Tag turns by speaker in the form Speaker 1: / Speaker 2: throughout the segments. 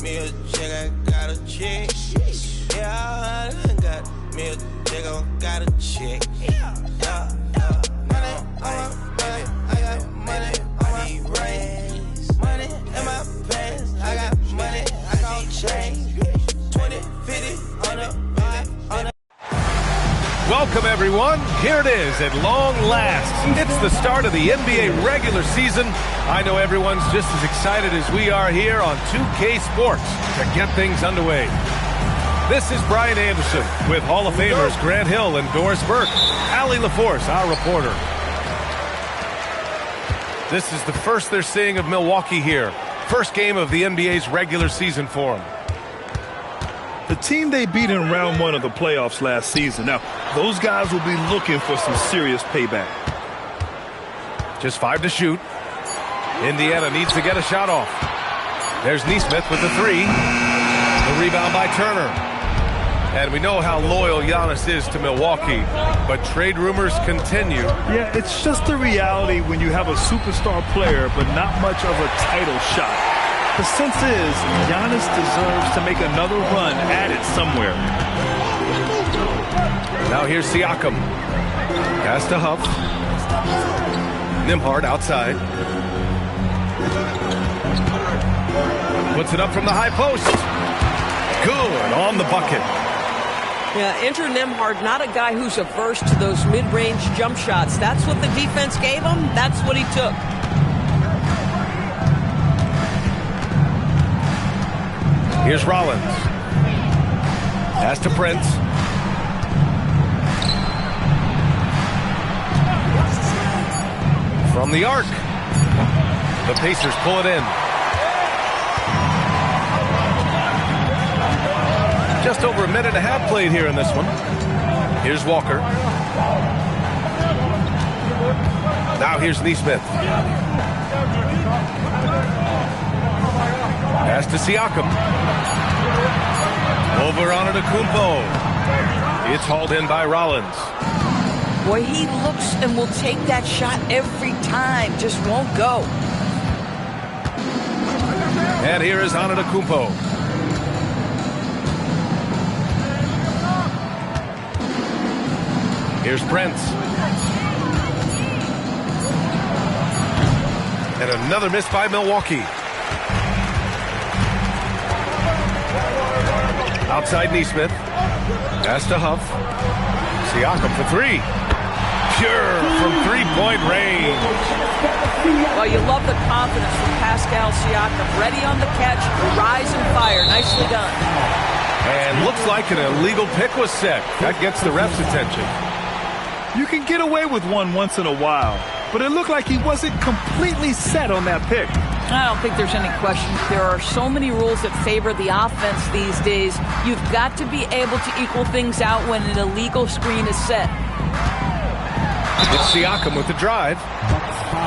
Speaker 1: me a check, I got a check. Yeah, I got me a check, I got a check. Money, money in my pants. I got money, I gon' change. 20, 50 on the.
Speaker 2: Welcome, everyone. Here it is at long last. It's the start of the NBA regular season. I know everyone's just as excited as we are here on 2K Sports to get things underway. This is Brian Anderson with Hall of Famers Grant Hill and Doris Burke. Allie LaForce, our reporter. This is the first they're seeing of Milwaukee here. First game of the NBA's regular season for them.
Speaker 3: The team they beat in round one of the playoffs last season. Now, those guys will be looking for some serious payback.
Speaker 2: Just 5 to shoot. Indiana needs to get a shot off. There's Nesmith with the 3. The rebound by Turner. And we know how loyal Giannis is to Milwaukee, but trade rumors continue.
Speaker 3: Yeah, it's just the reality when you have a superstar player, but not much of a title shot. The sense is Giannis deserves to make another run at it somewhere.
Speaker 2: Now here's Siakam. Pass to Huff. Nembhard outside. Puts it up from the high post. Good on the bucket.
Speaker 4: Yeah, Andrew Nembhard, not a guy who's averse to those mid-range jump shots. That's what the defense gave him. That's what he took.
Speaker 2: Here's Rollins. Pass to Prince. From the arc. The Pacers pull it in. Just over a minute and a half played here in this one. Here's Walker. Now here's Nesmith. Pass to Siakam. Over on Antetokounmpo. It's hauled in by Rollins.
Speaker 4: Boy, he looks and will take that shot every time. Just won't go.
Speaker 2: And here is Antetokounmpo. Here's Prince. And another miss by Milwaukee. Outside Nesmith. Pass to Huff. Siakam for 3. Pure from three-point range.
Speaker 4: Well, you love the confidence from Pascal Siakam. Ready on the catch, rise and fire. Nicely done.
Speaker 2: And looks like an illegal pick was set. That gets the ref's attention.
Speaker 3: You can get away with one once in a while, but it looked like he wasn't completely set on that pick.
Speaker 4: I don't think there's any question. There are so many rules that favor the offense these days. You've got to be able to equal things out when an illegal screen is set.
Speaker 2: It's Siakam with the drive.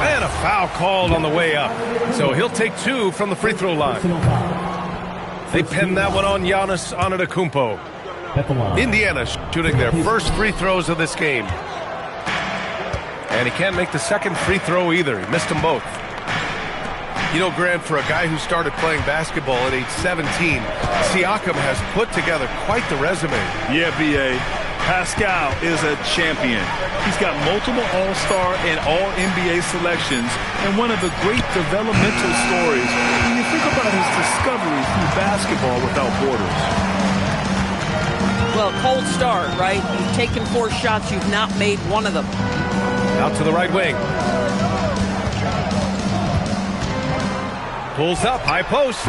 Speaker 2: And a foul called on the way up. So he'll take 2 from the free throw line. They pin that one on Giannis Antetokounmpo. Indiana shooting their first free throws of this game. And he can't make the second free throw either. He missed them both. You know, Grant, for a guy who started playing basketball at age 17, Siakam has put together quite the resume.
Speaker 3: Yeah, B.A. Pascal is a champion. He's got multiple All-Star and All-NBA selections and one of the great developmental stories when you think about his discovery through basketball without borders.
Speaker 4: Well, cold start, right? You've taken 4 shots. You've not made one of them.
Speaker 2: Out to the right wing. Pulls up, high post.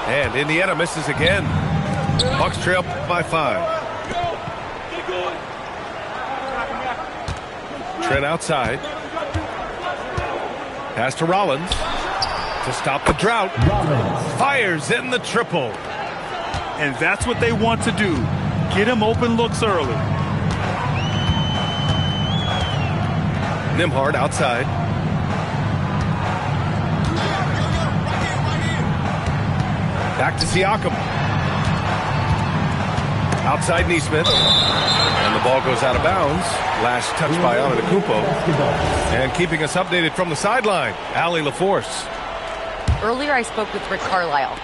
Speaker 2: And Indiana misses again. Bucks trail by 5. Trent outside. Pass to Rollins. To stop the drought. Fires in the triple.
Speaker 3: And that's what they want to do. Get him open looks early.
Speaker 2: Nembhard outside. Back to Siakam. Outside Nesmith. And the ball goes out of bounds. Last touch by Antetokounmpo. And keeping us updated from the sideline, Allie LaForce.
Speaker 5: Earlier, I spoke with Rick Carlisle.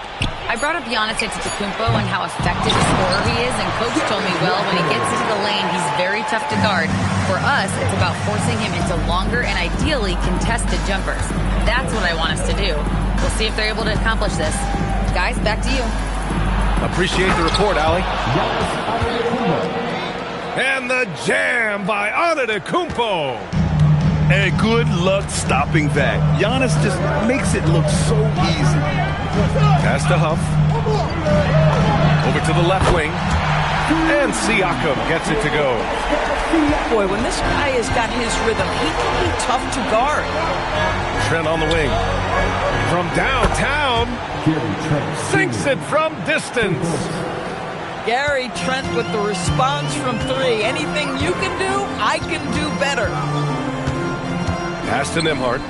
Speaker 5: I brought up Giannis Antetokounmpo and how effective a scorer he is, and Coach told me, well, when he gets into the lane, he's very tough to guard. For us, it's about forcing him into longer and ideally contested jumpers. That's what I want us to do. We'll see if they're able to accomplish this. Guys, back to you.
Speaker 2: Appreciate the report, Allie. And the jam by Antetokounmpo.
Speaker 3: And good luck stopping that. Giannis just makes it look so easy.
Speaker 2: Pass to Huff. Over to the left wing. And Siakam gets it to go.
Speaker 4: Boy, when this guy has got his rhythm, he can be tough to guard.
Speaker 2: Trent on the wing. From downtown. Sinks it from distance.
Speaker 4: Gary Trent with the response from three. Anything you can do, I can do better.
Speaker 2: Pass to Nembhard.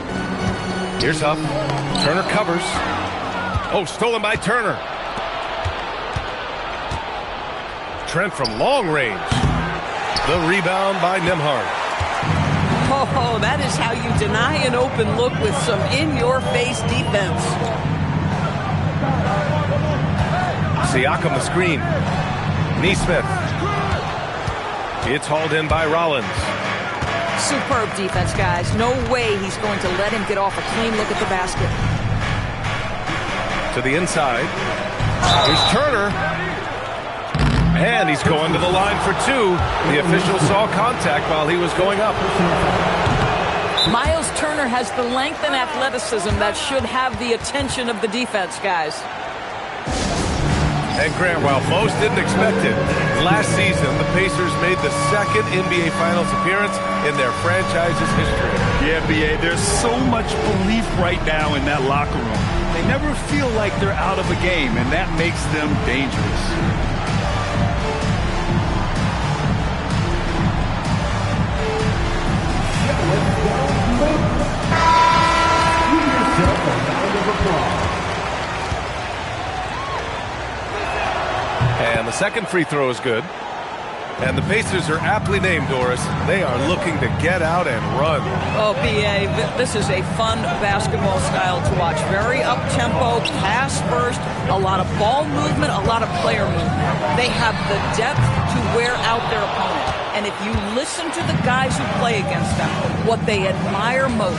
Speaker 2: Here's Huff. Turner covers. Oh, stolen by Turner. Trent from long range. The rebound by Nembhard.
Speaker 4: Oh, that is how you deny an open look with some in-your-face defense.
Speaker 2: Siakam the screen. Neesmith. It's hauled in by Rollins.
Speaker 4: Superb defense, guys. No way he's going to let him get off a clean look at the basket.
Speaker 2: To the inside. Here's Turner. And he's going to the line for two. The official saw contact while he was going up.
Speaker 4: Miles Turner has the length and athleticism that should have the attention of the defense, guys.
Speaker 2: And Grant, while most didn't expect it, last season the Pacers made the second NBA Finals appearance in their franchise's history.
Speaker 3: Yeah, B.A., there's so much belief right now in that locker room. They never feel like they're out of a game, and that makes them dangerous.
Speaker 2: And the second free throw is good. And the Pacers are aptly named, Doris. They are looking to get out and run.
Speaker 4: Oh, B.A., this is a fun basketball style to watch. Very up-tempo, pass first, a lot of ball movement, a lot of player movement. They have the depth to wear out their opponent. And if you listen to the guys who play against them, what they admire most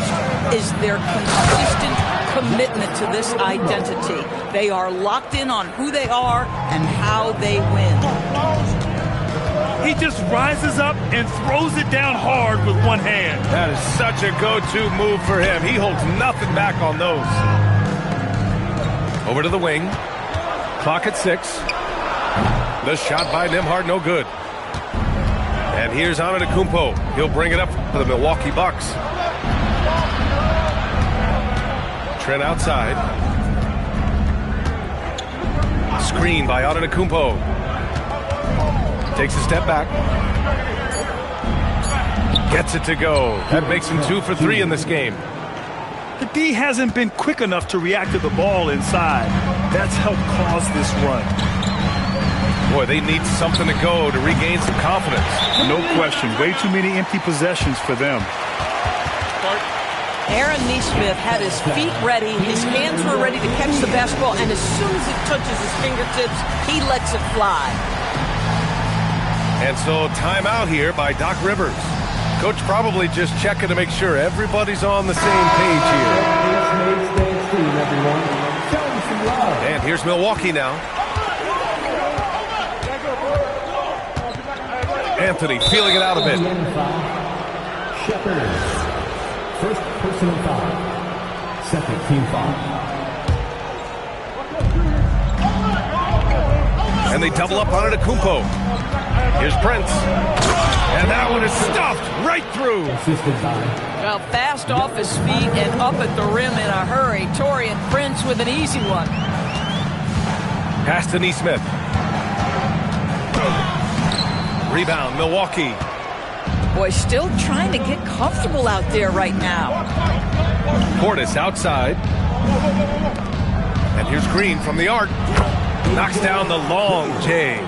Speaker 4: is their consistent commitment to this identity. They are locked in on who they are and how they win.
Speaker 3: He just rises up and throws it down hard with one hand.
Speaker 2: That is such a go-to move for him. He holds nothing back on those. Over to the wing. Clock at 6. The shot by Nembhard, no good. And here's Antetokounmpo. He'll bring it up for the Milwaukee Bucks. Trent outside. Screen by Antetokounmpo. Takes a step back. Gets it to go. That makes him 2 for 3 in this game.
Speaker 3: The D hasn't been quick enough to react to the ball inside. That's helped cause this run.
Speaker 2: Boy, they need something to go to regain some confidence.
Speaker 3: No question. Way too many empty possessions for them.
Speaker 4: Aaron Neesmith had his feet ready, his hands were ready to catch the basketball, and as soon as it touches his fingertips, he lets it fly.
Speaker 2: And so timeout here by Doc Rivers. Coach probably just checking to make sure everybody's on the same page here. And here's Milwaukee now. Anthony feeling it out a bit.
Speaker 6: First personal foul. Second team foul.
Speaker 2: And they double up on Antetokounmpo. Here's Prince. And that one is stuffed right through.
Speaker 4: Well, fast off his feet and up at the rim in a hurry. Taurean Prince with an easy one.
Speaker 2: Pass to Neesmith. Rebound, Milwaukee.
Speaker 4: Boy, still trying to get comfortable out there right now.
Speaker 2: Portis outside. And here's Green from the arc. Knocks down the long J.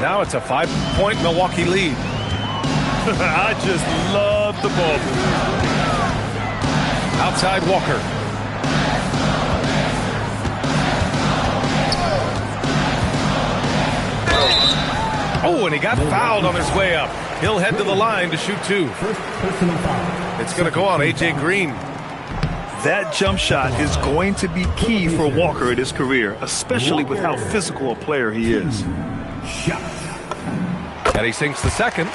Speaker 2: Now it's a 5-point Milwaukee lead.
Speaker 3: I just love the ball.
Speaker 2: Outside Walker. and he got fouled on his way up. He'll head to the line to shoot 2.
Speaker 6: First personal foul.
Speaker 2: It's going to go on A.J. Green.
Speaker 3: That jump shot is going to be key for Walker in his career, especially with how physical a player he is.
Speaker 6: Shot.
Speaker 2: And he sinks the second.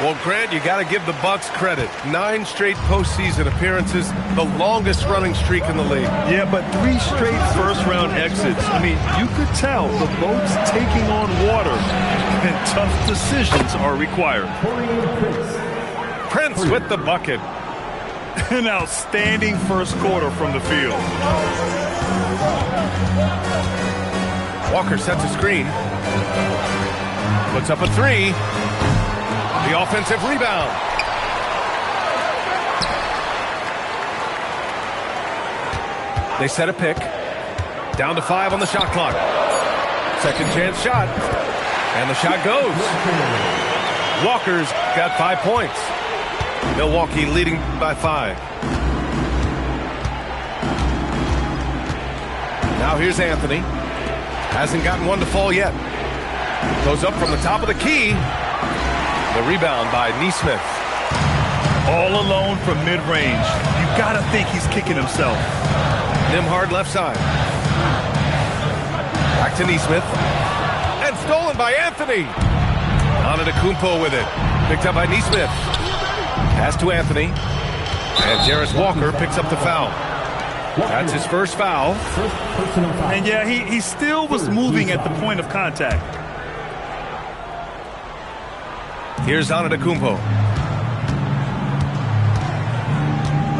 Speaker 2: Well, Grant, you got to give the Bucks credit. 9 straight postseason appearances, the longest running streak in the league.
Speaker 3: Yeah, but 3 straight first-round exits. I mean, you could tell the boat's taking on water, and tough decisions are required.
Speaker 2: Prince with the bucket.
Speaker 3: An outstanding first quarter from the field.
Speaker 2: Walker sets a screen. Puts up a 3. The offensive rebound. They set a pick. Down to 5 on the shot clock. Second chance shot. And the shot goes. Walker's got 5 points. Milwaukee leading by 5. Now here's Anthony. Hasn't gotten one to fall yet. Goes up from the top of the key. The rebound by Nesmith.
Speaker 3: All alone from mid-range. You gotta think he's kicking himself.
Speaker 2: Nimhard left side. Back to Nesmith. And stolen by Anthony. Antetokounmpo with it. Picked up by Nesmith. Pass to Anthony. And Jarris Walker picks up the foul. That's his first foul.
Speaker 6: First personal foul.
Speaker 3: And yeah, he still was moving at the point of contact.
Speaker 2: Here's Antetokounmpo.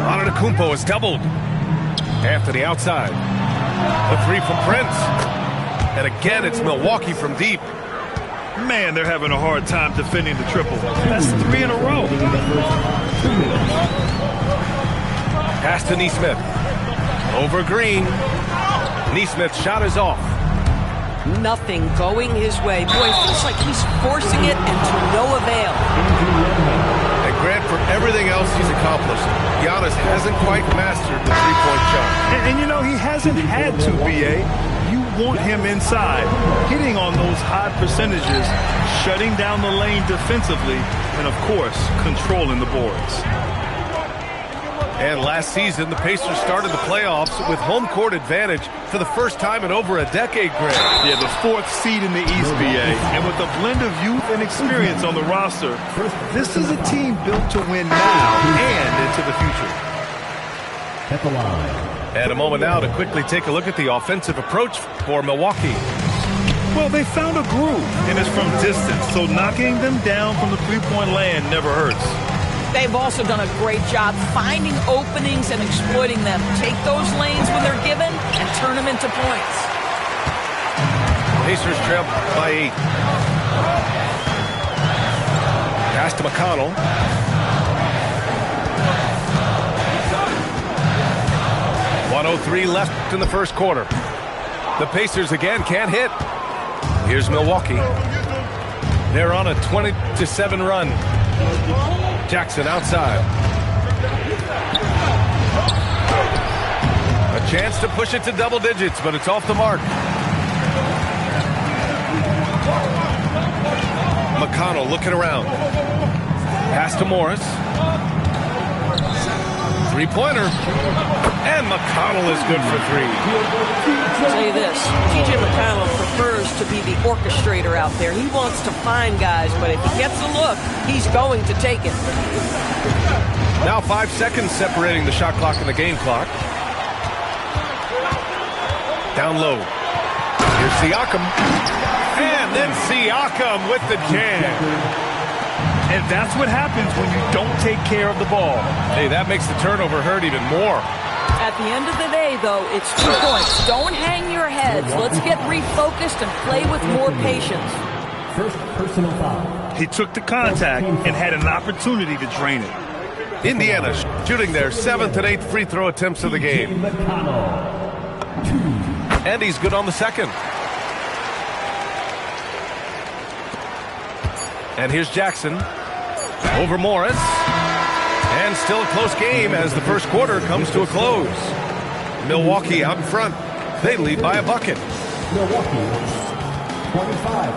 Speaker 2: Antetokounmpo is doubled. Anthony outside. The 3 from Prince. And again, it's Milwaukee from deep.
Speaker 3: Man, they're having a hard time defending the triple. That's 3 in a row.
Speaker 2: Pass to Nesmith. Over Green. Nesmith's shot is off.
Speaker 4: Nothing going his way. Boy, it feels like he's forcing it and to no avail.
Speaker 2: And Grant, for everything else he's accomplished, Giannis hasn't quite mastered the three-point shot.
Speaker 3: And you know, he hasn't had to, B.A. You want him inside, hitting on those high percentages, shutting down the lane defensively, and, of course, controlling the boards.
Speaker 2: And last season, the Pacers started the playoffs with home court advantage for the first time in over a decade, Grant.
Speaker 3: Yeah, the 4th seed in the East, B.A. And with a blend of youth and experience on the roster, this is a team built to win now and into the future.
Speaker 6: At the line.
Speaker 2: And a moment now to quickly take a look at the offensive approach for Milwaukee.
Speaker 3: Well, they found a groove, and it's from distance, so knocking them down from the three-point land never hurts.
Speaker 4: They've also done a great job finding openings and exploiting them. Take those lanes when they're given and turn them into points.
Speaker 2: Pacers trail by 8. Pass to McConnell. .103 left in the first quarter. The Pacers again can't hit. Here's Milwaukee. They're on a 20-7 run. Jackson outside. A chance to push it to double digits, but it's off the mark. McConnell looking around. Pass to Morris. Three-pointer. And McConnell is good for 3.
Speaker 4: I'll tell you this, T.J. McConnell prefers to be the orchestrator out there. He wants to find guys, but if he gets a look, he's going to take it.
Speaker 2: Now 5 seconds separating the shot clock and the game clock. Down low. Here's Siakam. And then Siakam with the jam.
Speaker 3: And that's what happens when you don't take care of the ball.
Speaker 2: Hey, that makes the turnover hurt even more.
Speaker 4: At the end of the day, though, it's 2 points. Don't hang your heads. Let's get refocused and play with more patience.
Speaker 6: First personal foul.
Speaker 3: He took the contact and had an opportunity to drain it.
Speaker 2: Indiana shooting their 7th and 8th free throw attempts of the game. And he's good on the second. And here's Jackson over Morris. And still a close game as the first quarter comes to a close. Milwaukee out in front. They lead by a bucket.
Speaker 6: Milwaukee, 25.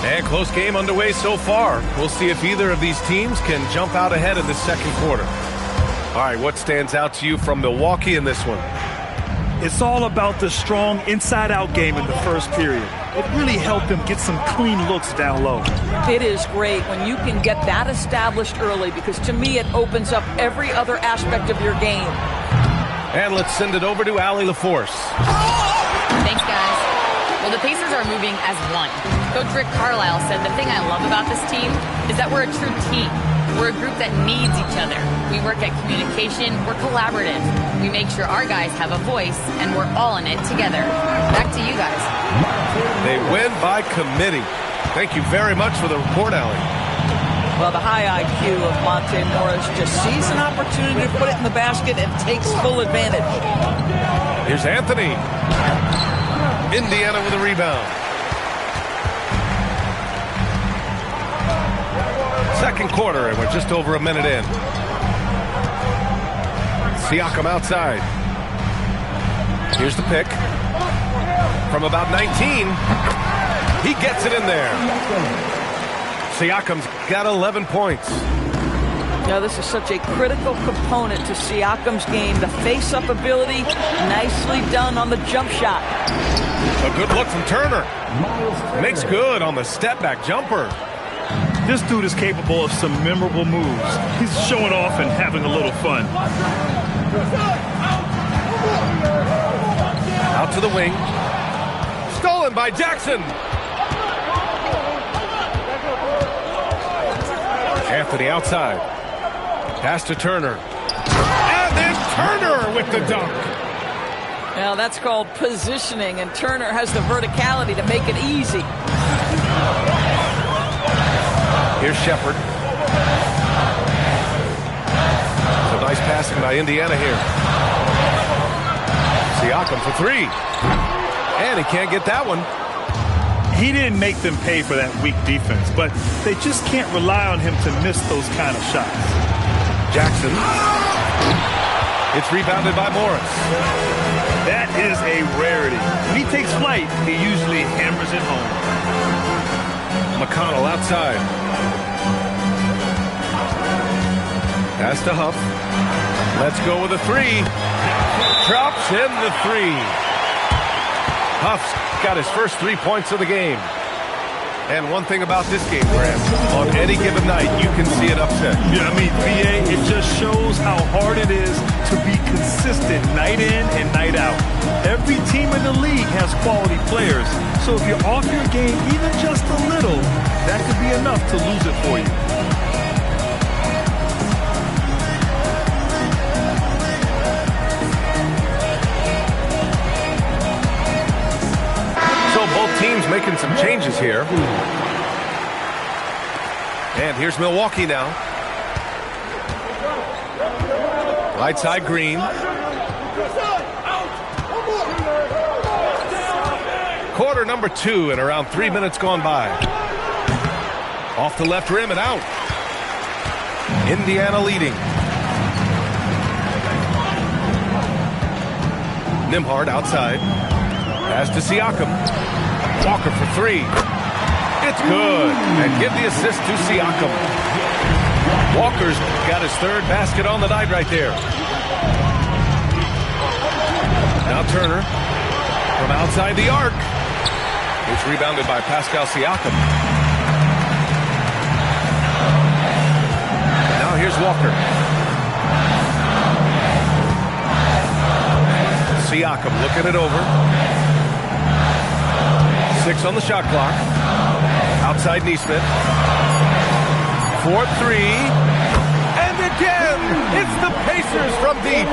Speaker 2: And close game underway so far. We'll see if either of these teams can jump out ahead in the second quarter. All right, what stands out to you from Milwaukee in this one?
Speaker 3: It's all about the strong inside-out game in the first period. It really helped them get some clean looks down low.
Speaker 4: It is great when you can get that established early, because to me it opens up every other aspect of your game.
Speaker 2: And let's send it over to Allie LaForce.
Speaker 5: Thanks, guys. Well, the Pacers are moving as one. Coach Rick Carlisle said the thing I love about this team is that we're a true team. We're a group that needs each other. We work at communication. We're collaborative. We make sure our guys have a voice, and we're all in it together. Back to you guys.
Speaker 2: They win by committee. Thank you very much for the report, Allie.
Speaker 4: Well, the high IQ of Monte Morris just sees an opportunity to put it in the basket and takes full advantage.
Speaker 2: Here's Anthony. Indiana with a rebound. Second quarter, and we're just over a minute in. Siakam outside. Here's the pick. From about 19. He gets it in there. Siakam's got 11 points.
Speaker 4: Now, this is such a critical component to Siakam's game. The face-up ability, nicely done on the jump shot.
Speaker 2: A good look from Turner. Makes good on the step-back jumper.
Speaker 3: This dude is capable of some memorable moves. He's showing off and having a little fun.
Speaker 2: Out to the wing. Stolen by Jackson. Anthony outside. Pass to Turner. And then Turner with the dunk.
Speaker 4: Now, that's called positioning, and Turner has the verticality to make it easy.
Speaker 2: Here's Shepard. So nice passing by Indiana here. Siakam for three. And he can't get that one.
Speaker 3: He didn't make them pay for that weak defense, but they just can't rely on him to miss those kind of shots.
Speaker 2: Jackson. It's rebounded by Morris.
Speaker 3: That is a rarity. When he takes flight, he usually hammers it home.
Speaker 2: McConnell outside. Pass to Huff. Let's go with a three. Drops in the three. Huff's got his first 3 points of the game. And one thing about this game, Grant, on any given night, you can see it upset.
Speaker 3: Yeah, I mean, VA, it just shows how hard it is to be consistent night in and night out. Every team in the league has quality players. So if you're off your game even just a little, that could be enough to lose it for you.
Speaker 2: Both teams making some changes here. And here's Milwaukee now. Right side Green. Quarter number 2 and around 3 minutes gone by. Off the left rim and out. Indiana leading. Nembhard outside. Pass to Siakam. Walker for three. It's good. And give the assist to Siakam. Walker's got his third basket on the night right there. Now Turner from outside the arc. It's rebounded by Pascal Siakam. Now here's Walker. Siakam looking it over. 6 on the shot clock. Outside Nesmith. 4-3. And again, it's the Pacers from deep.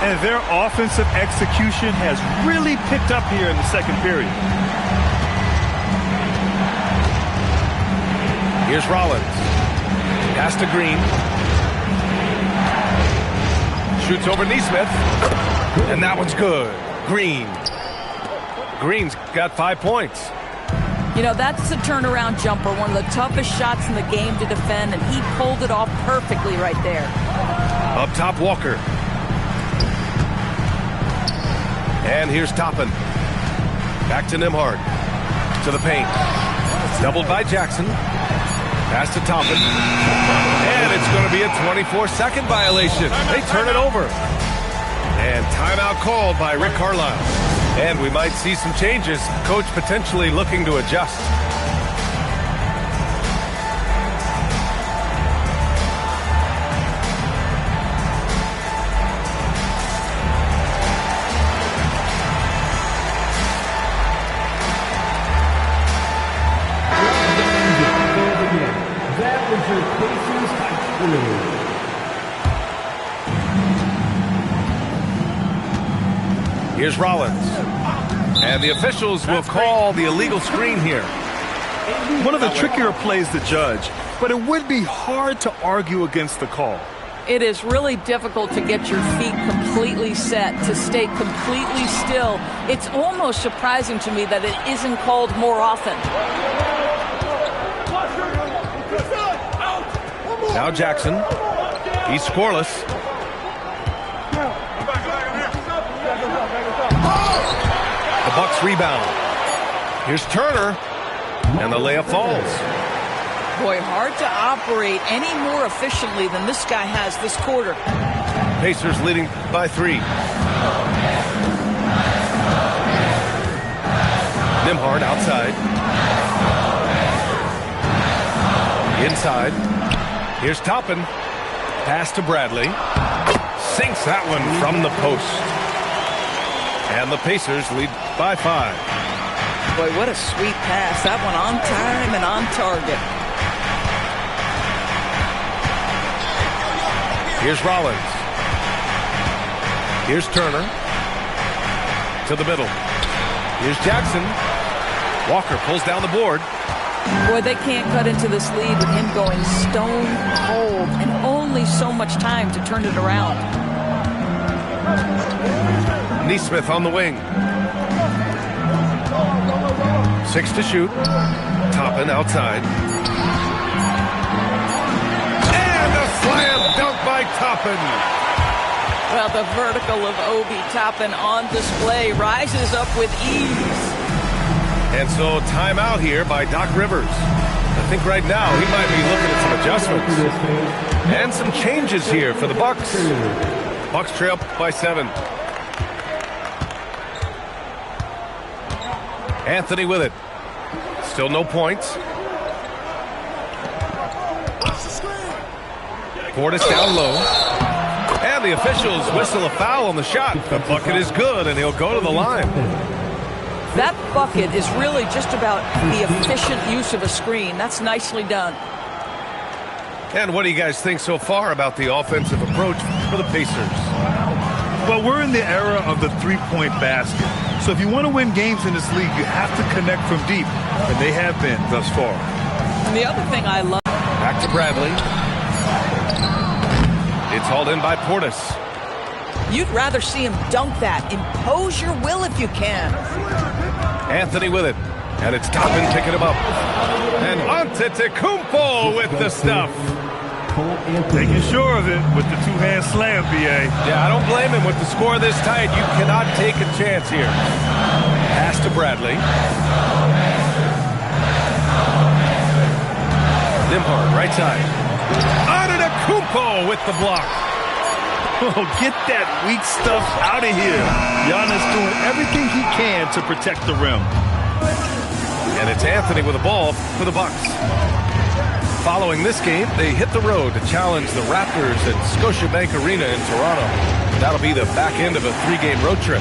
Speaker 3: And their offensive execution has really picked up here in the second period.
Speaker 2: Here's Rollins. Pass to Green. Shoots over Nesmith. And that one's good. Green's got 5 points.
Speaker 4: You know, that's a turnaround jumper, one of the toughest shots in the game to defend, and he pulled it off perfectly right there.
Speaker 2: Up top, Walker. And here's Toppin. Back to Nembhard. To the paint. Doubled by Jackson. Pass to Toppin. And it's going to be a 24-second violation. They turn it over. And timeout called by Rick Carlisle. And we might see some changes. Coach potentially looking to adjust. Here's Rollins. And the officials will call the illegal screen here.
Speaker 3: One of the trickier plays to judge, but it would be hard to argue against the call.
Speaker 4: It is really difficult to get your feet completely set, to stay completely still. It's almost surprising to me that it isn't called more often.
Speaker 2: Now Jackson. He's scoreless. The Bucks rebound. Here's Turner. And the layup falls.
Speaker 4: Boy, hard to operate any more efficiently than this guy has this quarter.
Speaker 2: Pacers leading by 3. Nembhard outside. Inside. Here's Toppin. Pass to Bradley. Sinks that one from the post. And the Pacers lead by 5.
Speaker 4: Boy, what a sweet pass. That one on time and on target.
Speaker 2: Here's Rollins. Here's Turner. To the middle. Here's Jackson. Walker pulls down the board.
Speaker 4: Boy, they can't cut into this lead with him going stone cold and only so much time to turn it around.
Speaker 2: Neesmith on the wing. 6 to shoot. Toppin outside. And a slam dunk by Toppin.
Speaker 4: Well, the vertical of Obi Toppin on display rises up with ease.
Speaker 2: And so timeout here by Doc Rivers. I think right now he might be looking at some adjustments. And some changes here for the Bucks. Bucks trail by 7. Anthony with it. Still no points. Portis down low. And the officials whistle a foul on the shot. The bucket is good, and he'll go to the line.
Speaker 4: That bucket is really just about the efficient use of a screen. That's nicely done.
Speaker 2: And what do you guys think so far about the offensive approach for the Pacers?
Speaker 3: Well, we're in the era of the three-point basket. So if you want to win games in this league, you have to connect from deep, and they have been thus far.
Speaker 4: And the other thing I love...
Speaker 2: Back to Bradley. It's hauled in by Portis.
Speaker 4: You'd rather see him dunk that. Impose your will if you can.
Speaker 2: Anthony with it. And it's Toppin picking him up. And Antetokounmpo with the stuff.
Speaker 3: Making sure of it with the two-hand slam, B.A.
Speaker 2: Yeah, I don't blame him with the score this tight. You cannot take a chance here. Pass to Bradley. Nembhard, right side. Antetokounmpo with the block.
Speaker 3: Oh, get that weak stuff out of here. Giannis doing everything he can to protect the rim.
Speaker 2: And it's Anthony with the ball for the Bucks. Following this game, they hit the road to challenge the Raptors at Scotiabank Arena in Toronto. That'll be the back end of a 3-game road trip.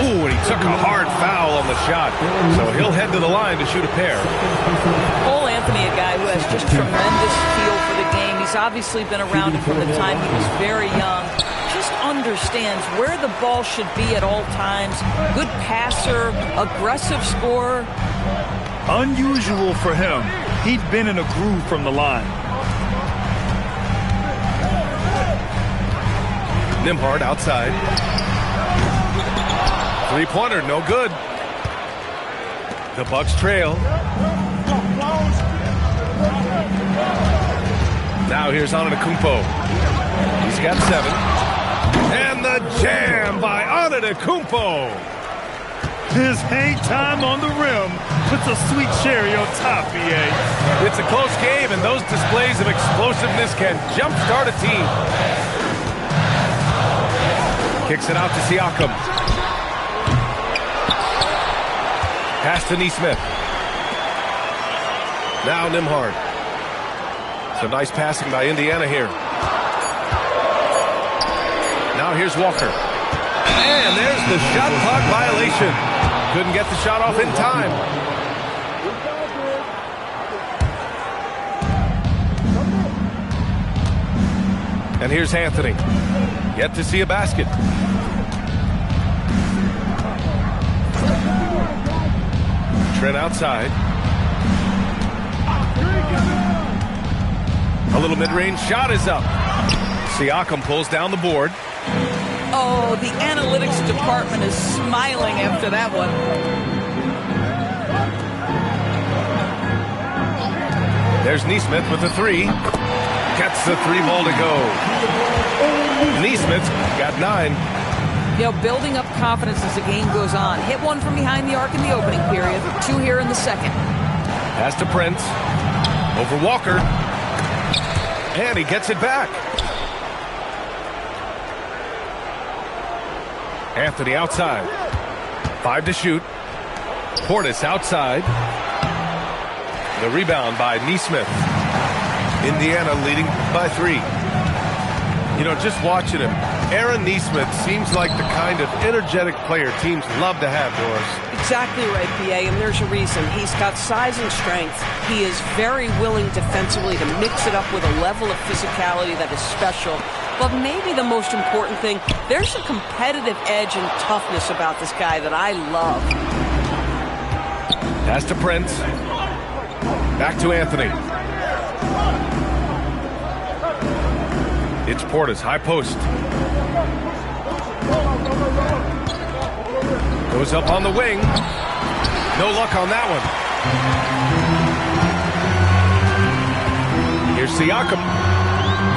Speaker 2: Ooh, and he took a hard foul on the shot. So he'll head to the line to shoot a pair.
Speaker 4: Cole Anthony, a guy who has just tremendous feel for the game. He's obviously been around it from the time he was very young. Just understands where the ball should be at all times. Good passer, aggressive scorer.
Speaker 3: Unusual for him. He'd been in a groove from the line.
Speaker 2: Nembhard outside. Three-pointer, no good. The Bucks trail. Now here's Antetokounmpo. He's got 7. And the jam by Antetokounmpo.
Speaker 3: His hang time on the rim puts a sweet cherry on top, BA.
Speaker 2: It's a close game, and those displays of explosiveness can jumpstart a team. Kicks it out to Siakam. Pass to Neesmith. Now Nembhard. So nice passing by Indiana here. Now here's Walker. And there's the shot clock violation. Couldn't get the shot off in time. And here's Anthony. Yet to see a basket. Trent outside. A little mid-range shot is up. Siakam pulls down the board.
Speaker 4: Oh, the analytics department is smiling after that one.
Speaker 2: There's Neesmith with the three. Gets the three ball to go. Neesmith's got 9.
Speaker 4: You know, building up confidence as the game goes on. Hit one from behind the arc in the opening period. 2 here in the second.
Speaker 2: Pass to Prince. Over Walker. And he gets it back. Anthony outside. 5 to shoot. Portis outside. The rebound by Neesmith. Indiana leading by 3. You know, just watching him, Aaron Neesmith seems like the kind of energetic player teams love to have, Doris.
Speaker 7: Exactly right, PA, and there's a reason. He's got size and strength. He is very willing defensively to mix it up with a level of physicality that is special. But maybe the most important thing, there's a competitive edge and toughness about this guy that I love.
Speaker 2: Pass to Prince. Back to Anthony. It's Portis, high post. Goes up on the wing. No luck on that one. Here's Siakam.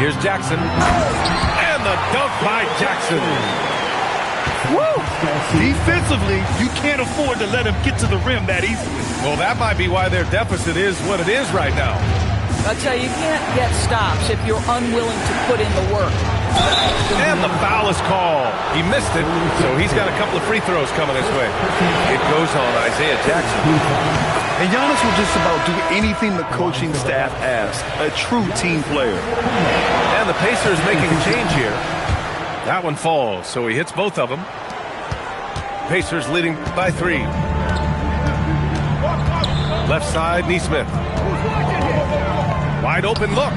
Speaker 2: Here's Jackson. And the dunk by Jackson.
Speaker 3: Woo! Defensively, you can't afford to let him get to the rim that easily.
Speaker 2: Well, that might be why their deficit is what it is right now.
Speaker 4: I tell you, you can't get stops if you're unwilling to put in the work.
Speaker 2: And the foul is called. He missed it, so he's got a couple of free throws coming this way. It goes on Isaiah Jackson.
Speaker 3: And Giannis will just about do anything the coaching staff asks. A true team player.
Speaker 2: And the Pacers making a change here. That one falls, so he hits both of them. Pacers leading by 3. Left side, Neesmith. Wide open look.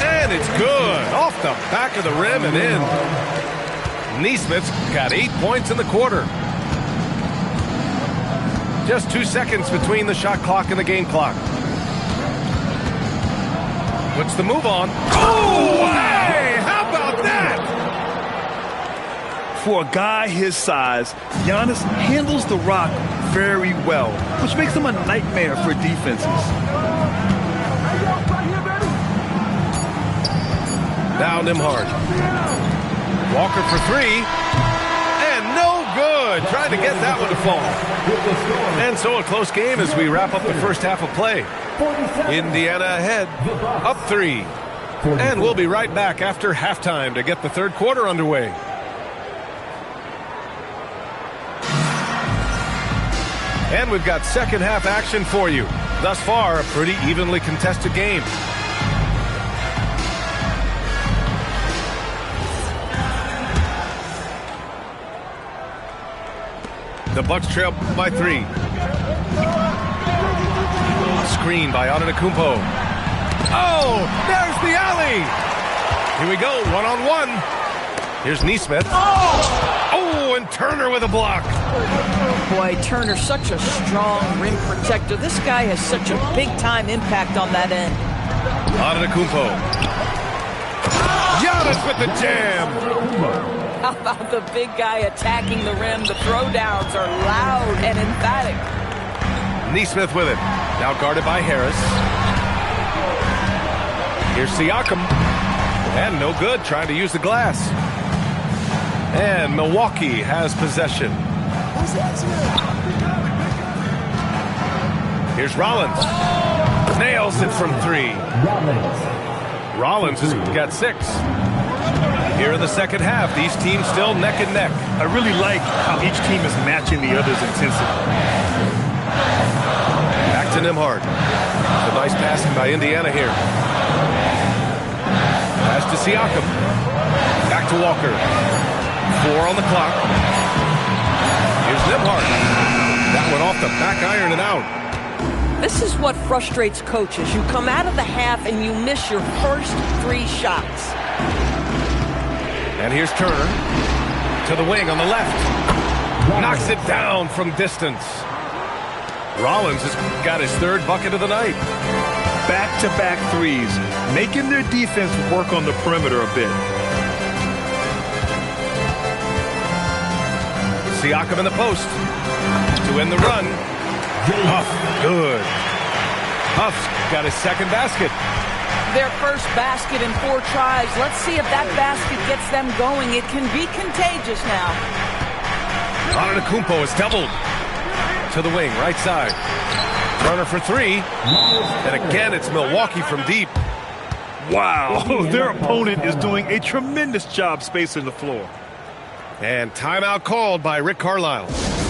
Speaker 2: And it's good. Off the back of the rim and in. Neesmith's got 8 points in the quarter. Just 2 seconds between the shot clock and the game clock. What's the move on? Oh, hey! How about that?
Speaker 3: For a guy his size, Giannis handles the rock very well, which makes him a nightmare for defenses.
Speaker 2: Now Nembhard. Walker for 3. And no good. Trying to get that one to fall. And so a close game as we wrap up the first half of play. Indiana ahead. Up 3. And we'll be right back after halftime to get the third quarter underway. And we've got second half action for you. Thus far, a pretty evenly contested game. The Bucks trail by 3. Screen by Antetokounmpo. Oh, there's the alley. Here we go, one-on-one. Here's Neesmith. Oh, and Turner with a block.
Speaker 4: Boy, Turner, such a strong rim protector. This guy has such a big-time impact on that end.
Speaker 2: Antetokounmpo. Giannis with the jam.
Speaker 4: How about the big guy attacking the rim? The throwdowns are loud and emphatic.
Speaker 2: Neesmith with it. Now guarded by Harris. Here's Siakam. And no good, trying to use the glass. And Milwaukee has possession. Here's Rollins. Nails it from 3. Rollins has got 6. Here in the second half, these teams still neck and neck.
Speaker 3: I really like how each team is matching the other's intensity.
Speaker 2: Back to Nembhard. A nice passing by Indiana here. Pass to Siakam. Back to Walker. 4 on the clock. Here's Nembhard. That one off the back iron and out.
Speaker 7: This is what frustrates coaches. You come out of the half and you miss your first 3 shots.
Speaker 2: And here's Turner to the wing on the left. Knocks it down from distance. Rollins has got his 3rd bucket of the night.
Speaker 3: Back-to-back threes, making their defense work on the perimeter a bit.
Speaker 2: Siakam in the post to end the run. Huff, good. Huff's got his 2nd basket.
Speaker 7: Their first basket in 4 tries. Let's see if that basket gets them going. It can be contagious now.
Speaker 2: Antetokounmpo is doubled. To the wing, right side. Turner for 3. And again, it's Milwaukee from deep.
Speaker 3: Wow, their opponent is doing a tremendous job spacing the floor.
Speaker 2: And timeout called by Rick Carlisle.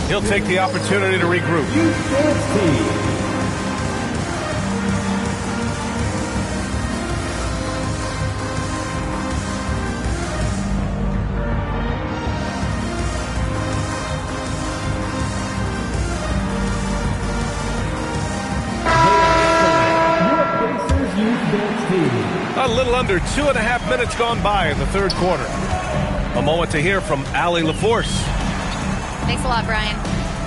Speaker 2: He'll take the opportunity to regroup. A little under 2.5 minutes gone by in the 3rd quarter. A moment to hear from Allie LaForce.
Speaker 5: Thanks a lot, Brian.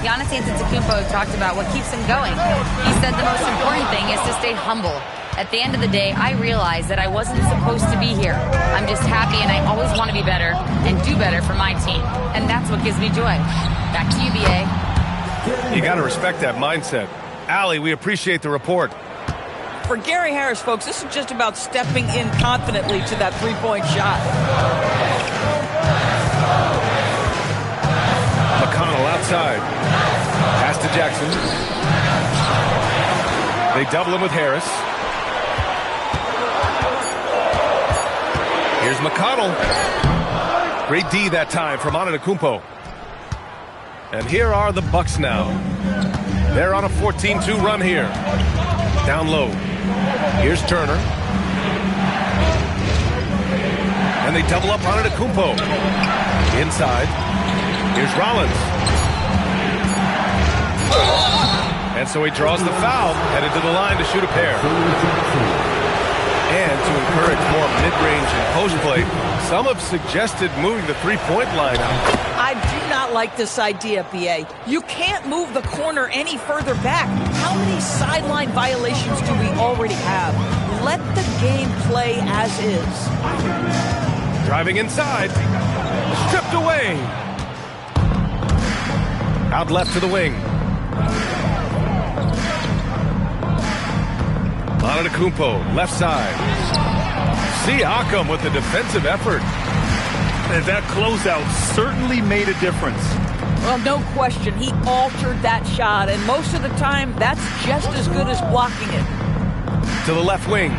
Speaker 5: Giannis Antetokounmpo talked about what keeps him going. He said the most important thing is to stay humble. At the end of the day, I realized that I wasn't supposed to be here. I'm just happy, and I always want to be better and do better for my team. And that's what gives me joy. Back to you, B.A.
Speaker 2: You got to respect that mindset. Allie, we appreciate the report.
Speaker 7: For Gary Harris, folks, this is just about stepping in confidently to that 3-point shot.
Speaker 2: McConnell outside. Pass to Jackson. They double him with Harris. Here's McConnell. Great D that time from Antetokounmpo. And here are the Bucks now. They're on a 14-2 run here. Down low. Here's Turner. And they double up on Antetokounmpo. Inside. Here's Rollins. And so he draws the foul, headed to the line to shoot a pair. And to encourage more mid-range and post play, some have suggested moving the 3-point line out.
Speaker 7: I do not like this idea, B.A. You can't move the corner any further back. How many sideline violations do we already have? Let the game play as is.
Speaker 2: Driving inside. Stripped away. Out left to the wing. Antetokounmpo, left side. Siakam with the defensive effort.
Speaker 3: And that closeout certainly made a difference.
Speaker 7: Well, no question. He altered that shot, and most of the time, that's just as good as blocking it.
Speaker 2: To the left wing.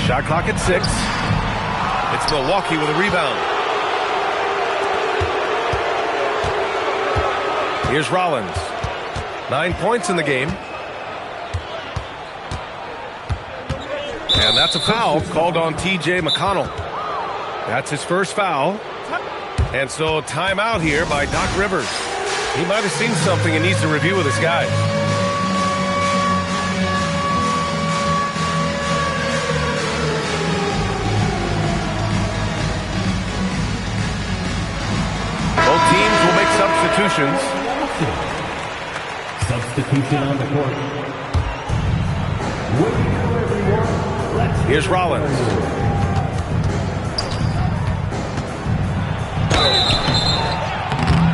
Speaker 2: Shot clock at 6. It's Milwaukee with a rebound. Here's Rollins. 9 points in the game. And that's a foul called on T.J. McConnell. That's his first foul. And so timeout here by Doc Rivers. He might have seen something and needs to review with his guys. Both teams will make substitutions.
Speaker 6: Substitution on the court.
Speaker 2: Here's Rollins.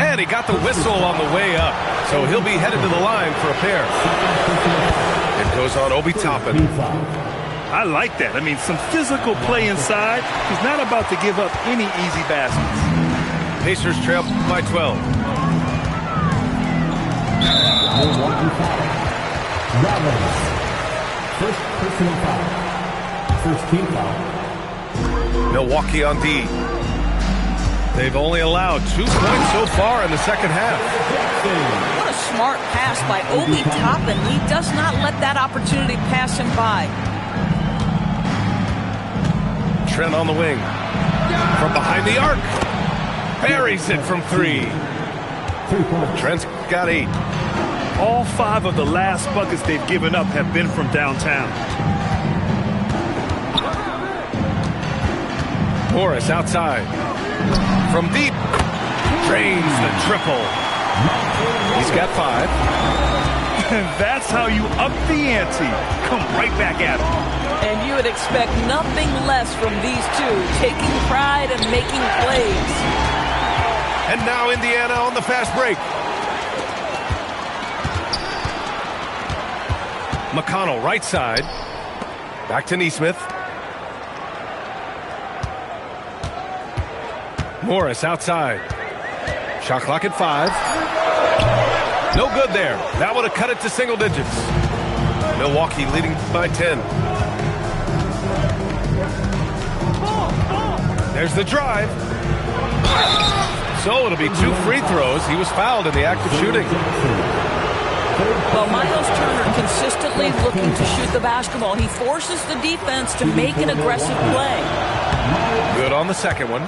Speaker 2: And he got the whistle on the way up. So he'll be headed to the line for a pair. It goes on Obi Toppin.
Speaker 3: I like that. I mean, some physical play inside. He's not about to give up any easy baskets.
Speaker 2: Pacers trail by 12.
Speaker 6: Rollins. First personal foul. First team foul.
Speaker 2: Milwaukee on D. They've only allowed 2 points so far in the second half.
Speaker 4: What a smart pass by Obi Toppin. He does not let that opportunity pass him by.
Speaker 2: Trent on the wing. From behind the arc. Buries it from 3. Trent's got 8.
Speaker 3: All 5 of the last buckets they've given up have been from downtown.
Speaker 2: Morris outside. From deep. Drains the triple. He's got 5.
Speaker 3: And that's how you up the ante. Come right back at him.
Speaker 4: And you would expect nothing less from these two, taking pride and making plays.
Speaker 2: And now Indiana on the fast break. McConnell right side. Back to Nesmith. Morris outside. Shot clock at 5. No good there. That would have cut it to single digits. Milwaukee leading by 10. There's the drive. So it'll be 2 free throws. He was fouled in the act of shooting.
Speaker 4: Well, Miles Turner consistently looking to shoot the basketball. He forces the defense to make an aggressive play.
Speaker 2: Good on the second one.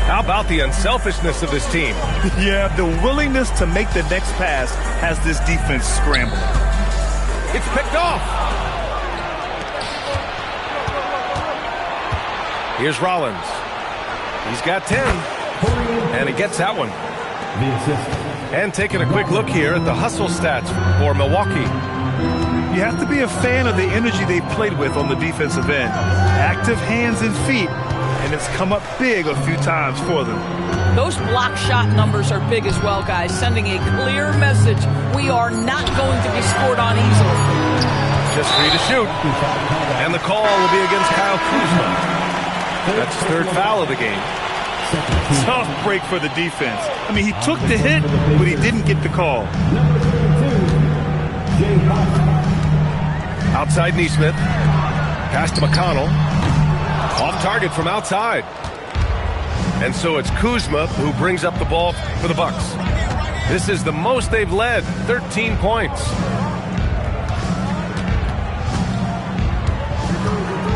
Speaker 2: How about the unselfishness of this team?
Speaker 3: Yeah, the willingness to make the next pass has this defense scrambling.
Speaker 2: It's picked off. Here's Rollins. He's got 10. And he gets that one. And taking a quick look here at the hustle stats for Milwaukee.
Speaker 3: You have to be a fan of the energy they've played with on the defensive end. Active hands and feet, and it's come up big a few times for them.
Speaker 4: Those block shot numbers are big as well, guys, sending a clear message. We are not going to be scored on easily.
Speaker 2: Just 3 to shoot. And the call will be against Kyle Kuzma. That's his 3rd foul of the game.
Speaker 3: Tough break for the defense. I mean, he took the hit, but he didn't get the call.
Speaker 2: Outside Nesmith. Pass to McConnell. Off target from outside. And so it's Kuzma who brings up the ball for the Bucks. This is the most they've led, 13 points.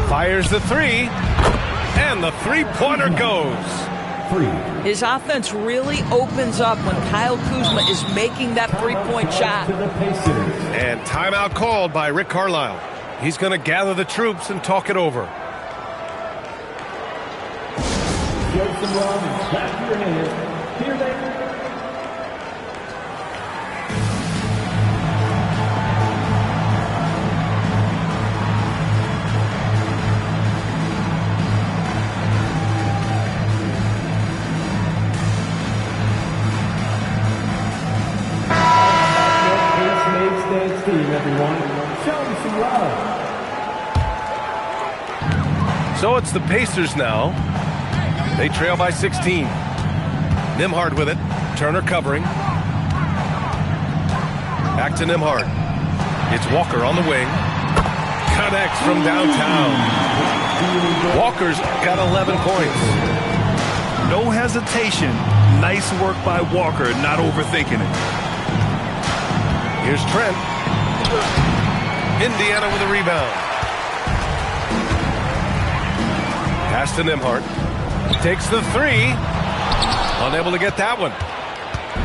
Speaker 2: Fires the 3. And the 3-pointer goes.
Speaker 4: His offense really opens up when Kyle Kuzma is making that 3-point shot.
Speaker 2: And timeout called by Rick Carlisle. He's going to gather the troops and talk it over. So it's the Pacers now. They trail by 16. Nembhard with it. Turner covering. Back to Nembhard. It's Walker on the wing. Connects from downtown. Walker's got 11 points.
Speaker 3: No hesitation. Nice work by Walker, not overthinking it.
Speaker 2: Here's Trent. Indiana with a rebound. Pass to Nembhard. Takes the 3. Unable to get that one.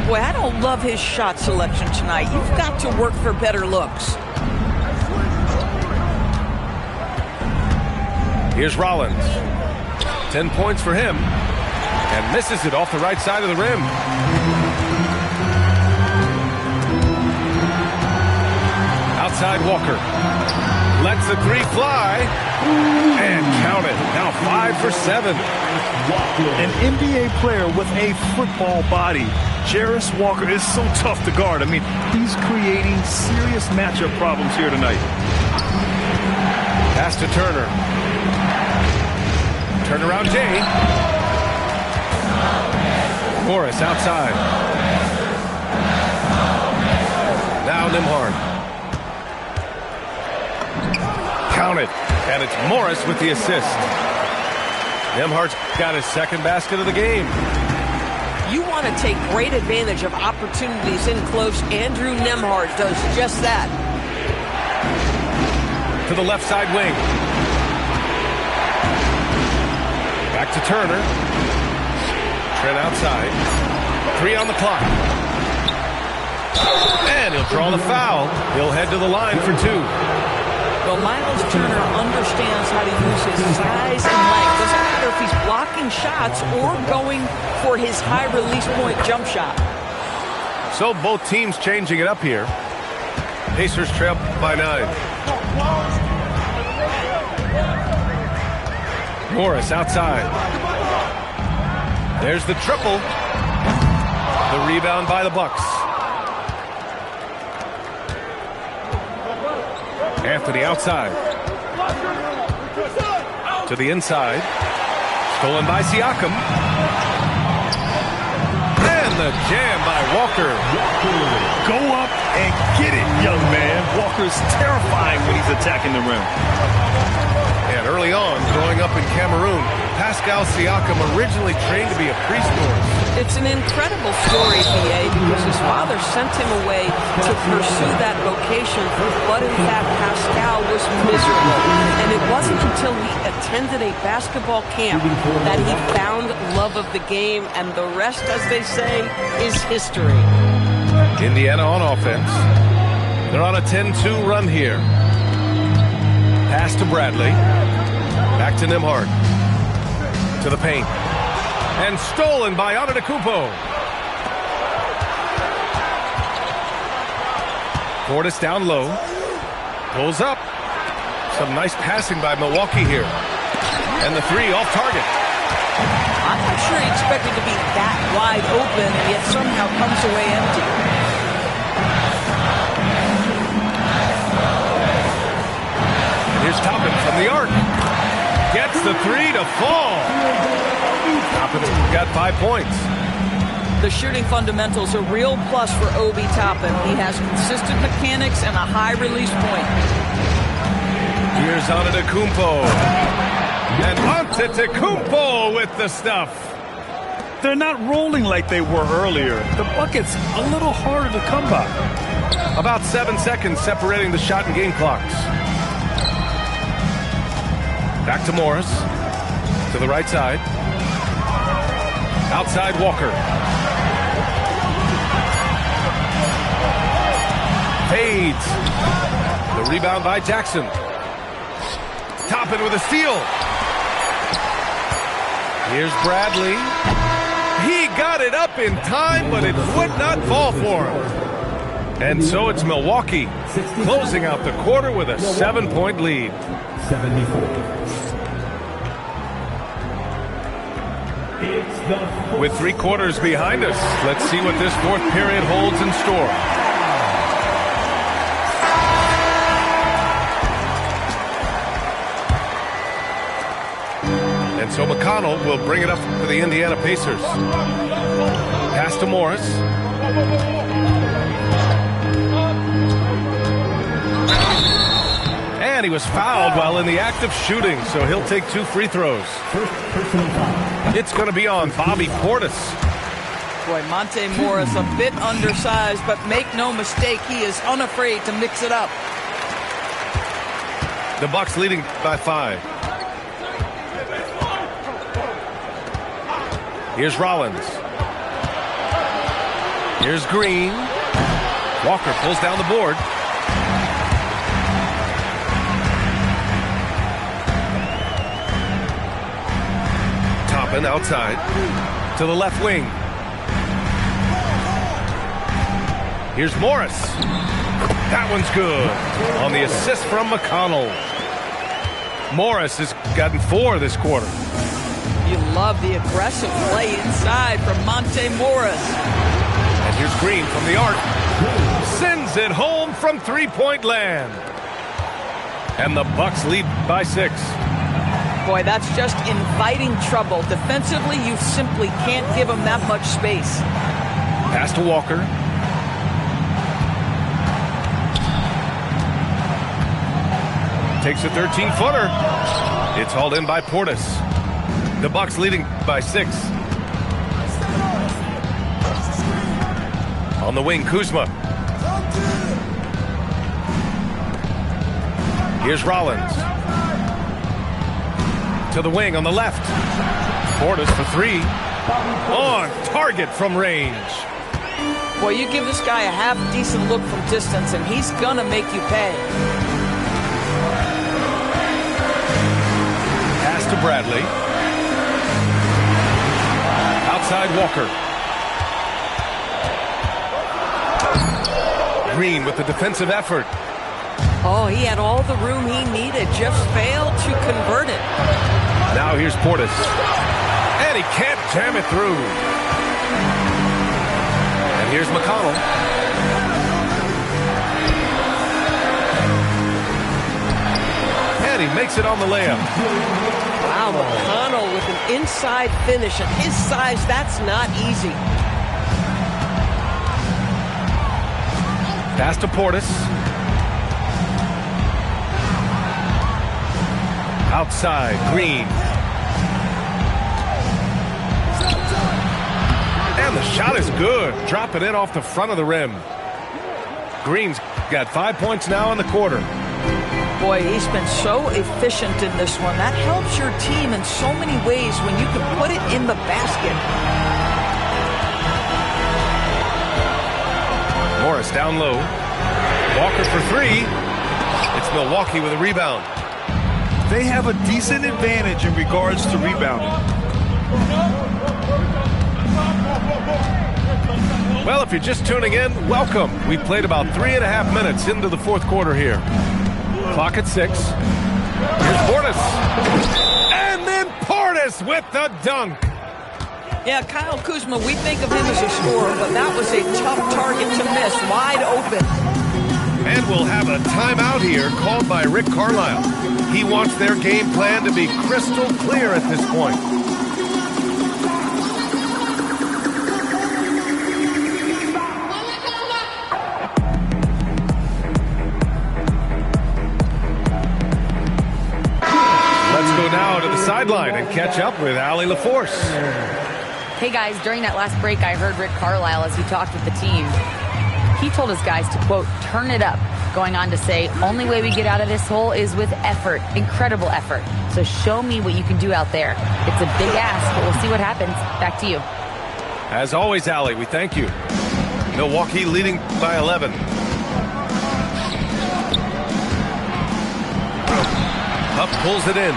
Speaker 4: Boy, I don't love his shot selection tonight. You've got to work for better looks.
Speaker 2: Here's Rollins. 10 points for him. And misses it off the right side of the rim. Outside Walker. Lets the 3 fly. And count it. Now 5 for 7.
Speaker 3: An NBA player with a football body. Jarris Walker is so tough to guard. I mean, he's creating serious matchup problems here tonight.
Speaker 2: Pass to Turner. Turnaround Jay. Morris outside. Now Nembhard. Counted. And it's Morris with the assist. Nembhard's got his second basket of the game.
Speaker 7: You want to take great advantage of opportunities in close. Andrew Nembhard does just that.
Speaker 2: To the left side wing. Back to Turner. Trent outside. 3 on the clock. And he'll draw the foul. He'll head to the line for 2.
Speaker 7: Well, Miles Turner understands how to use his size and length. Doesn't matter if he's blocking shots or going for his high release point jump shot.
Speaker 2: So both teams changing it up here. Pacers trail by 9. Morris outside. There's the triple. The rebound by the Bucks. Anthony outside. To the inside. Stolen by Siakam. And the jam by Walker.
Speaker 3: Go up and get it, young man. Walker's terrifying when he's attacking the rim.
Speaker 2: And early on, growing up in Cameroon, Pascal Siakam originally trained to be a priest horse.
Speaker 7: It's an incredible story, B.A., because his father sent him away to pursue that vocation, but in fact, Pascal was miserable. And it wasn't until he attended a basketball camp that he found love of the game, and the rest, as they say, is history.
Speaker 2: Indiana on offense. They're on a 10-2 run here. Pass to Bradley. Back to Nembhard. To the paint. And stolen by Antetokounmpo. Portis down low. Pulls up. Some nice passing by Milwaukee here. And the 3 off target.
Speaker 7: I'm not sure he expected to be that wide open, and yet somehow comes away empty.
Speaker 2: Here's Toppin from the arc. Gets the 3 to fall. Toppin's got 5 points.
Speaker 7: The shooting fundamentals are real plus for Obi Toppin. He has consistent mechanics and a high release point.
Speaker 2: Here's Antetokounmpo. And Antetokounmpo with the stuff.
Speaker 3: They're not rolling like they were earlier. The bucket's a little harder to come by.
Speaker 2: About 7 seconds separating the shot and game clocks. Back to Morris. To the right side. Outside Walker. Fades. The rebound by Jackson. Toppin with a steal. Here's Bradley. He got it up in time, but it would not fall for him. And so it's Milwaukee closing out the quarter with a 7-point lead.
Speaker 6: 74.
Speaker 2: With 3 quarters behind us, let's see what this 4th period holds in store. And so McConnell will bring it up for the Indiana Pacers. Pass to Morris. And he was fouled while in the act of shooting, so he'll take 2 free throws. It's going to be on Bobby Portis.
Speaker 7: Boy, Monte Morris a bit undersized, but make no mistake, he is unafraid to mix it up.
Speaker 2: The Bucks leading by 5. Here's Rollins. Here's Green. Walker pulls down the board. Toppin outside to the left wing. Here's Morris. That one's good. On the assist from McConnell. Morris has gotten 4 this quarter.
Speaker 7: You love the aggressive play inside from Monte Morris.
Speaker 2: And here's Green from the arc. Sends it home from 3-point land. And the Bucks lead by 6.
Speaker 4: Boy, that's just inviting trouble. Defensively, you simply can't give him that much space.
Speaker 2: Pass to Walker. Takes a 13-footer. It's hauled in by Portis. The Bucks leading by 6. On the wing, Kuzma. Here's Rollins. To the wing on the left. Portis for 3. On target from range.
Speaker 4: Boy, you give this guy a half-decent look from distance, and he's going to make you pay.
Speaker 2: Pass to Bradley. Outside Walker. Green with the defensive effort.
Speaker 7: Oh, he had all the room he needed, just failed to convert it.
Speaker 2: Now here's Portis. And he can't jam it through. And here's McConnell. And he makes it on the layup.
Speaker 7: Wow, McConnell with an inside finish. At his size, that's not easy.
Speaker 2: Pass to Portis. Outside, Green. And the shot is good. Drop it in off the front of the rim. Green's got 5 points now in the quarter.
Speaker 4: Boy, he's been so efficient in this one. That helps your team in so many ways when you can put it in the basket.
Speaker 2: Morris down low. Walker for 3. It's Milwaukee with a rebound.
Speaker 3: They have a decent advantage in regards to rebounding.
Speaker 2: Well, if you're just tuning in, welcome. We played about 3.5 minutes into the fourth quarter here. Clock at 6. Here's Portis. And then Portis with the dunk.
Speaker 4: Yeah, Kyle Kuzma, we think of him as a scorer, but that was a tough target to miss, wide open.
Speaker 2: And we'll have a timeout here called by Rick Carlisle. He wants their game plan to be crystal clear at this point. Let's go now to the sideline and catch up with Allie LaForce.
Speaker 5: Hey guys, during that last break, I heard Rick Carlisle as he talked with the team. He told his guys to, quote, turn it up, going on to say, only way we get out of this hole is with effort, incredible effort. So show me what you can do out there. It's a big ask, but we'll see what happens. Back to you.
Speaker 2: As always, Allie, we thank you. Milwaukee leading by 11. Huff pulls it in.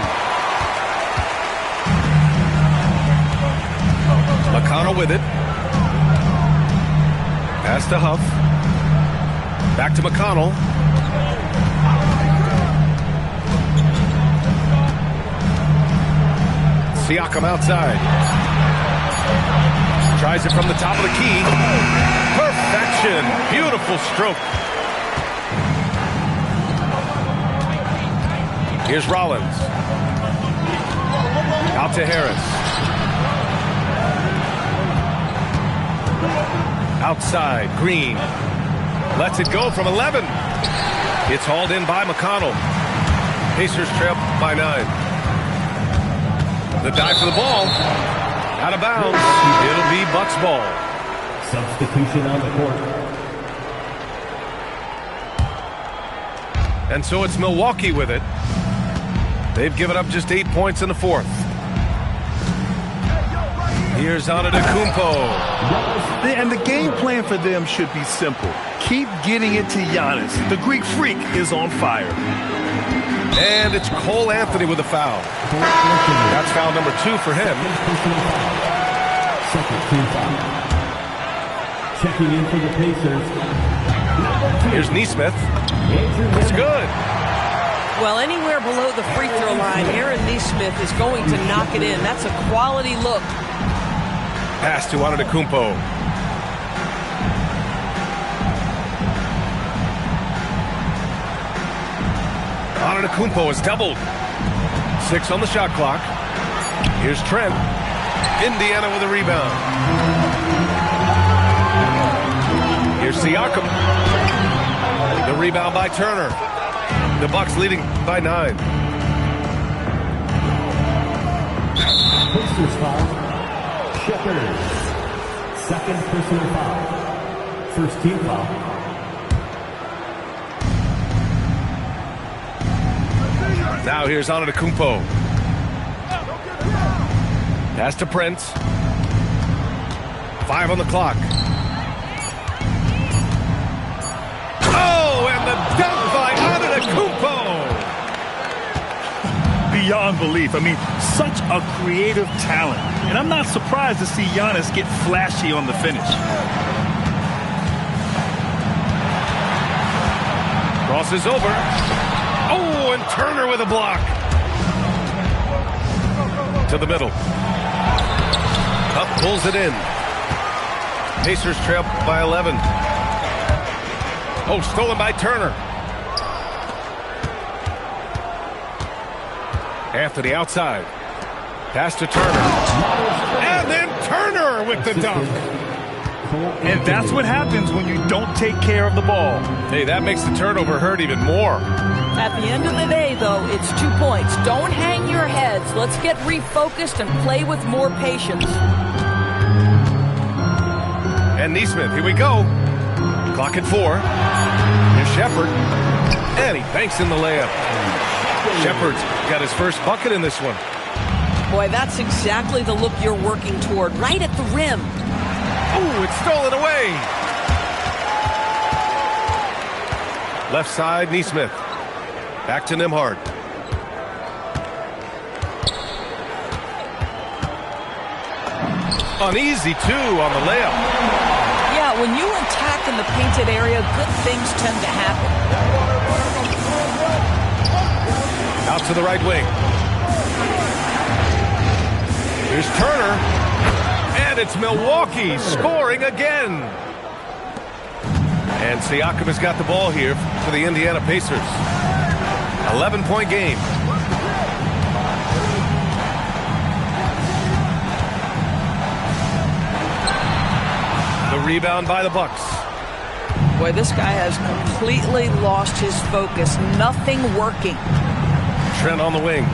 Speaker 2: McConnell with it. Pass to Huff. Back to McConnell. Siakam outside. Tries it from the top of the key. Perfection. Beautiful stroke. Here's Rollins. Out to Harris. Outside, Green. Lets it go from 11. It's hauled in by McConnell. Pacers trail by 9. The dive for the ball. Out of bounds. It'll be Bucks ball.
Speaker 6: Substitution on the court.
Speaker 2: And so it's Milwaukee with it. They've given up just 8 points in the fourth. Here's Antetokounmpo.
Speaker 3: And the game plan for them should be simple. Keep getting it to Giannis. The Greek freak is on fire.
Speaker 2: And it's Cole Anthony with a foul. That's foul number 2 for him.
Speaker 6: Second team foul. Checking in for the Pacers.
Speaker 2: Here's Nesmith. It's good.
Speaker 7: Well, anywhere below the free throw line, Aaron Nesmith is going to knock it in. That's a quality look.
Speaker 2: Pass to Antetokounmpo. Antetokounmpo is doubled. 6 on the shot clock. Here's Trent. Indiana with a rebound. Here's Siakam. The rebound by Turner. The Bucks leading by 9.
Speaker 6: Pacers foul. Shepherd. Second personal foul. First team foul.
Speaker 2: Now here's Antetokounmpo. Pass to Prince. 5 on the clock. Oh, and the dunk by Antetokounmpo.
Speaker 3: Beyond belief. I mean, such a creative talent. And I'm not surprised to see Giannis get flashy on the finish.
Speaker 2: Crosses over. Oh, and Turner with a block. To the middle. Up pulls it in. Pacers trail by 11. Oh, stolen by Turner. Anthony outside. Pass to Turner. And then Turner with the dunk.
Speaker 3: And that's what happens when you don't take care of the ball.
Speaker 2: Hey, that makes the turnover hurt even more.
Speaker 4: At the end of the day, though, it's 2 points. Don't hang your heads. Let's get refocused and play with more patience.
Speaker 2: And Neesmith, here we go. Clock at 4. Here's Shepard. And he banks in the layup. Shepard's got his first bucket in this one.
Speaker 7: Boy, that's exactly the look you're working toward, right at the rim.
Speaker 2: Oh, it's stolen away. Left side, Neesmith. Back to Nembhard. Uneasy, too, on the layup.
Speaker 7: Yeah, when you attack in the painted area, good things tend to happen.
Speaker 2: Out to the right wing. Here's Turner. And it's Milwaukee scoring again. And Siakam has got the ball here for the Indiana Pacers. 11-point game. The rebound by the Bucks.
Speaker 7: Boy, this guy has completely lost his focus. Nothing working.
Speaker 2: Trent on the wing.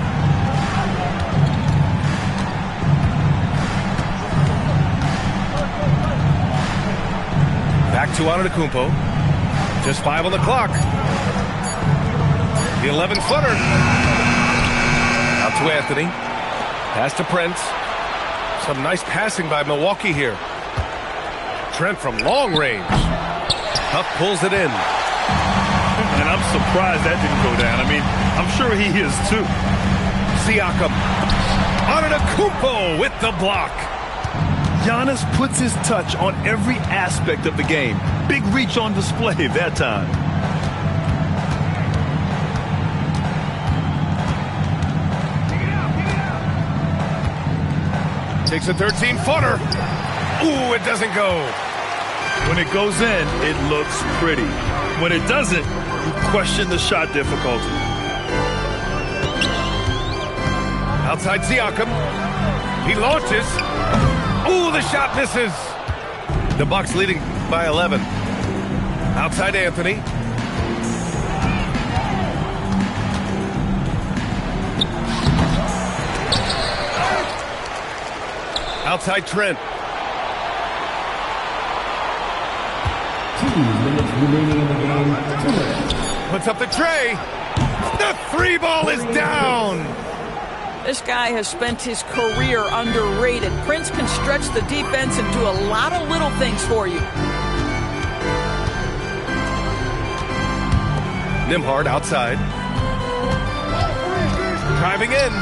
Speaker 2: Back to Antetokounmpo. Just 5 on the clock. The 11-footer. Out to Anthony. Pass to Prince. Some nice passing by Milwaukee here. Trent from long range. Huff pulls it in.
Speaker 3: And I'm surprised that didn't go down. I mean, I'm sure he is too.
Speaker 2: Siakam. Antetokounmpo with the block.
Speaker 3: Giannis puts his touch on every aspect of the game. Big reach on display that time.
Speaker 2: Takes a 13-footer. Ooh, it doesn't go.
Speaker 3: When it goes in, it looks pretty. When it doesn't, you question the shot difficulty.
Speaker 2: Outside Siakam. He launches. Ooh, the shot misses. The Bucks leading by 11. Outside Anthony. Outside Trent.
Speaker 6: 2 minutes remaining in the game.
Speaker 2: Puts up the tray. The 3 ball is down.
Speaker 7: This guy has spent his career underrated. Prince can stretch the defense and do a lot of little things for you.
Speaker 2: Nembhard outside. Driving in.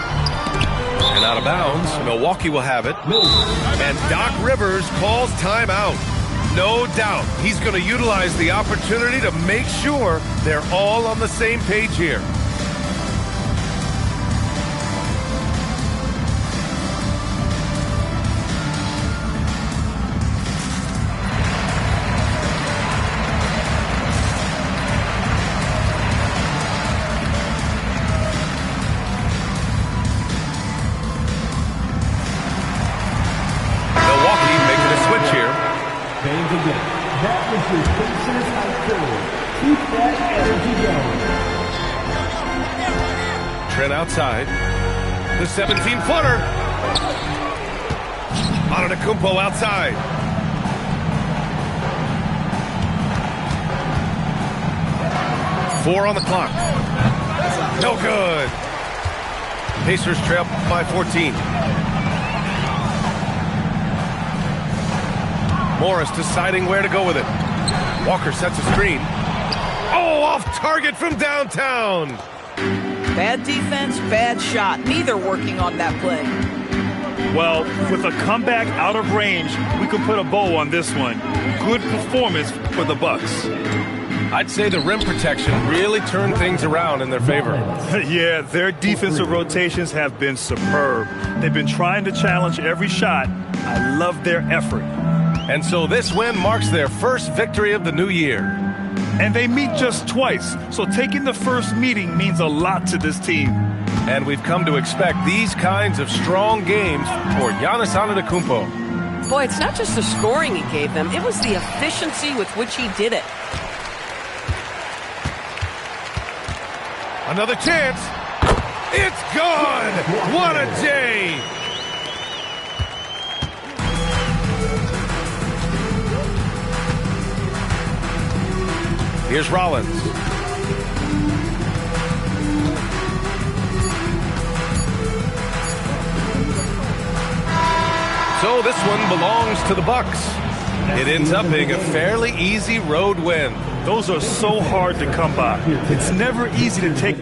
Speaker 2: And out of bounds. Milwaukee will have it. And Doc Rivers calls timeout. No doubt he's going to utilize the opportunity to make sure they're all on the same page here.
Speaker 6: again. That was your Pacers outfield. Keep that energy going.
Speaker 2: Trent outside. The 17-footer. Antetokounmpo outside. Four on the clock. No good. Pacers trail by 14. Morris deciding where to go with it. Walker sets a screen. Oh, off target from downtown.
Speaker 4: Bad defense, bad shot. Neither working on that play.
Speaker 3: Well, with a comeback out of range, we could put a bow on this one. Good performance for the Bucks.
Speaker 2: I'd say the rim protection really turned things around in their favor.
Speaker 3: Yeah, their defensive rotations have been superb. They've been trying to challenge every shot. I love their effort.
Speaker 2: And so this win marks their first victory of the new year.
Speaker 3: And they meet just twice, so taking the first meeting means a lot to this team.
Speaker 2: And we've come to expect these kinds of strong games for Giannis Antetokounmpo.
Speaker 7: Boy, it's not just the scoring he gave them. It was the efficiency with which he did it.
Speaker 2: Another chance. It's gone. What a day. Here's Rollins. So this one belongs to the Bucks. It ends up being a fairly easy road win.
Speaker 3: Those are so hard to come by. It's never easy to take